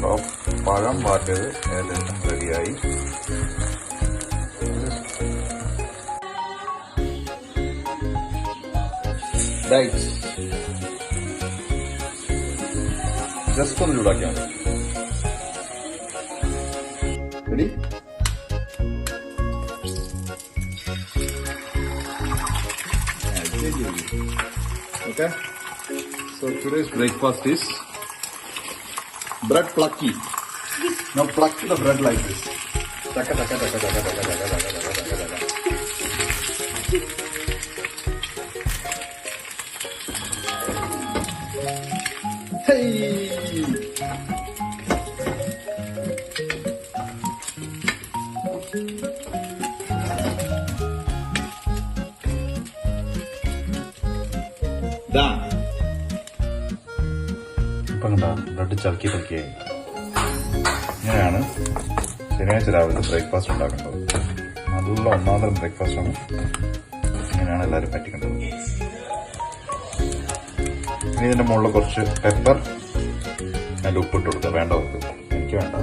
കണ്ടോ, പഴം വാട്ടിയത് ഏകദേശം റെഡിയായി. ജസ്റ്റ് ഒന്ന് ചൂടാക്കിയാൽ മതി. Ready? Okay, so today's breakfast is bread plucky. Now pluck the bread like this. Taka taka taka taka taka taka taka taka taka. Hey! ഇപ്പം കണ്ട bread ചലക്കി പൊക്കിയായി. ഇങ്ങനെയാണ് ശനിയാഴ്ച രാവിലെ ബ്രേക്ക്ഫാസ്റ്റ് ഉണ്ടാക്കേണ്ടത്. നല്ല ഒന്നാന്തരം ബ്രേക്ക്ഫാസ്റ്റാണ്. ഇങ്ങനെയാണ് എല്ലാവരും പറ്റിക്കേണ്ടത്. ഇനി ഇതിന്റെ മുകളിൽ കുറച്ച് പെപ്പർ അതിൻ്റെ ഉപ്പിട്ട് കൊടുക്കുക വേണ്ടവർക്ക്. എനിക്ക് വേണ്ട.